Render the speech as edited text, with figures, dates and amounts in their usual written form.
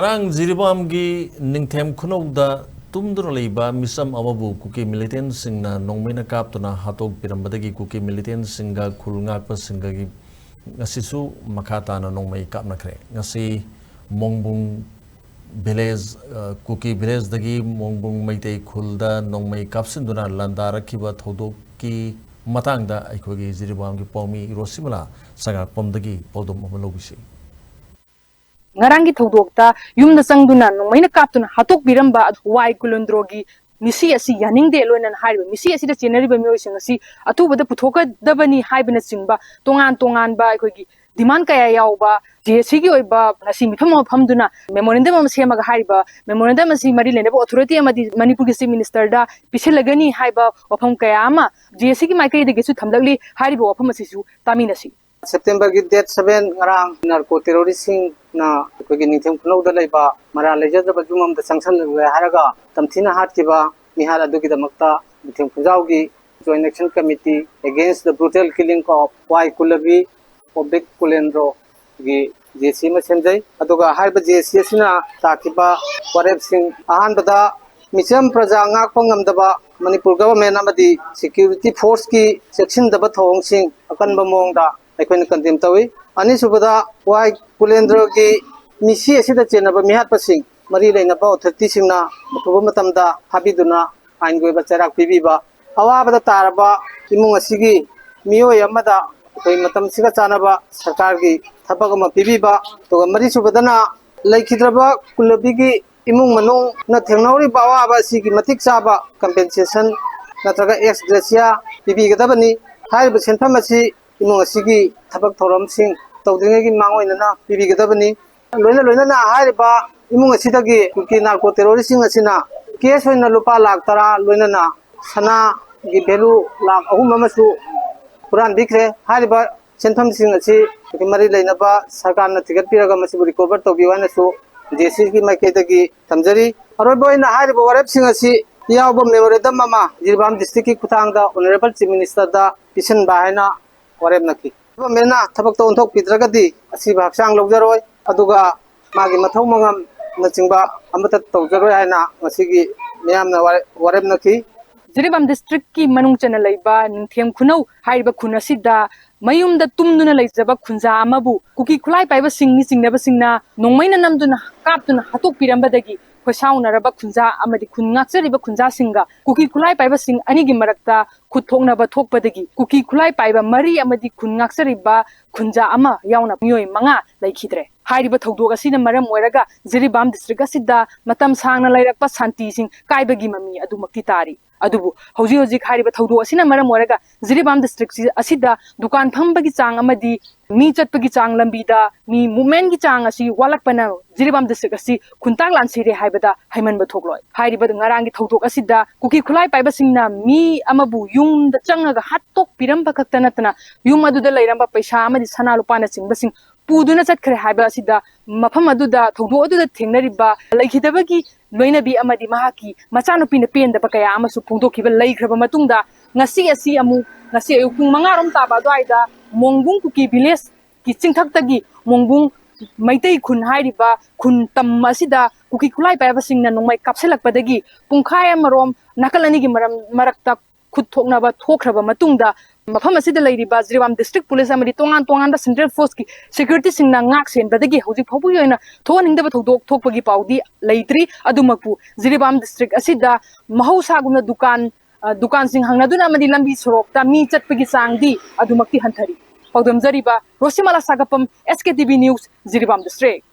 Rang Ziribamgi Ningthem Kunouda Tumdura Liba Misam Amabu Kuki Militant Singna Nongmina Kaptuna Hatok Pirambadagi Kuki Militant Singa Kulngakpa Singagi Ngasisu Makatana Nongmai Kapnakre Ngasi Mongbung Village Kuki Village Dagi Mongbung Maite Kulda Nongmai Kapsinduna Landara Kiba Thodoki Matangda Aikogi Ziribamgi Pomi Rosimala Saga Pomdagi Podom Amalobisi Ngarangi thodokta yumna sangduna nomaina kaptuna hatok biramba wai kulundrogi misi asi yaning de loinan haiba misi asi da chenari ba mioi sing asi atubada puthoka dabani haibana singba tongan ba aikogi demand kaya yauba jesi gi oiba nasi mitham phamduna memorandum am semaga haiba memorandum asi mari lene authority amadi manipur gi minister da pisilagani haiba wafam kaya ama jesi gi maikai de gesu thamlagli haiba wafam asi su taminasi September ki date 7 ngarang narco terrorist na ko gi ningthem kuno da leiba mara lejadra bajumam da sanction le haraga tamthina hat ki ba mihara du gi damakta ningthem punjau gi joint action committee against the brutal killing of wai kulabi public kulendro gi jc ma semjai aduga harba jc sina takiba warep sing ahan bada misam praja ngak pangam daba manipur government amadi security force ki section daba thong sing akan bamong da अखोन कंटेम तवी अनि सुबदा Y Kulendra की मिसी असिदा चेनबा मिहात pushing मरी लेनबा authority सिंगना मथुबा मतमदा हाबिदुना आइन गोइबा चराक पिबिबा अवाबदा तारबा इमुंग असिगी मियोय अमदा कोई मतम सिगा चानबा सरकार की थबक अमा पिबिबा तो मरी सुबदना लैखिद्रबा कुलबी की इमुंग मनु न थेंगनौरी बावाबा सिगी मतिक चाबा कंपेंसेशन नत्रगा एक्स ग्रेसिया पिबिगदबनी हाइब सेंफम असि इमुंग असिगी थबक थोरम सिंग तौद्रिंगगी मांगोइनना पिबिगदबनी लोइना लोइना हाइबा इमुंग असिदगी कुकी नार्को टेररिस्टिंग असिना केस होइना लुपा लाख तरा लोइना सना गी भेलू लाख अहुम अमसु पुरान दिखरे हाइबा सेंथम सिंग असि मरी लेनबा सरकार न तिगत पिरगा मसिबु रिकवर तौबिवानसु जेसी की माइकेदगी तमजरी अरोबोइना हाइबा वरेप सिंग असि यावबो मेमोरेंडम अमा जिरबाम डिस्ट्रिक्ट की खुतांगदा ऑनरेबल चीफ मिनिस्टर दा पिसन बाहायना वरेप नकी मेना थबक तो उन्थोक पिद्रगदी असि भागसांग लौजरोय अदुगा मागी मथौ मंगम नचिंबा अमत तौजरोय हायना मसिगी मियामना वरेप नकी जिरीबाम डिस्ट्रिक्ट की मनुंग चना लैबा निंथेम खुनौ हाइबा खुनसिदा मयुमदा तुमदुना लैजबा खुंजा अमबु कुकी खुलाई पाइबा सिंगनी चिंगनबा सिंगना नोंमैना नमदुना कापदुना हातोक पिरंबदगी खोसाउनरबा खुंजा अमदि खुनगाचरिबा खुंजा सिंगा कुकी खुलाई पाइबा सिंग अनिगी मरक्ता खुथोंगनबा थोकपदगी कुकी खुलाई पाइबा मरी अमदि खुनगाचरिबा खुंजा अमा याउना मियोय मंगा लैखिद्रे हाइरिबा थौदोक असिना मरम ओइरगा जिरीबाम डिस्ट्रिक्ट असिदा मतम सांगना लैरकपा शांति सिंग काइबगी ममी अदुमक्ति तारी अदुबु हौजी हौजी हाइरिबा थौदोक असिना मरम ओइरगा जिरीबाम डिस्ट्रिक्ट असिदा दुकान फंबगी चांग अमदि मी चटपगी चांग लंबीदा मी मूवमेंट की चांग असि वालकपना जिरीबाम डिस्ट्रिक्ट असि खुंताक लानसिरे हाइबदा हाइमनबा थोकलोय हाइरिबा ngaraंगी थौदोक असिदा कुकी खुलाई पाइबा सिंगना मी अमबु युंगदा चंगगा हातोक पिरंबा खक्ता नतना युम अदुदा लैरंबा पैसा अमदि सना लुपाना सिंगबसिंग पुदुना चटखरे हाइबा असिदा मफम अदुदा थौदो अदुदा थेंगनरिबा लैखिदबगी लोइनबी अमदि महाकी मचानुपिना पेंदबा कया अमसु फोंदोखिबा लैख्रबा मतुंगदा ngasi asi amu ngasi ayukung mangarom taba doaida mongbung kuki village ki chingthak mongbung maitai khun hairiba khun tam asida kuki khulai paiba singna nongmai kapselakpadagi pungkhai amarom nakalani gi marakta khut thoknaba thokhraba matungda mafam asida leiriba Jirebam district police amadi tongan da central force ki security singna ngak senbadagi hojik phabu yoina thoningdaba thodok thokpagi paudi leitri adumakpu Jirebam district asida mahausa gumna दुकान सिंह हंगनादुना अमदि लंबी सोरोकता मी चटपगी चांगदी अदुमक्ति हंथरी पौदम जरीबा रोसिमाला सागपम SK TV news Jiribam district.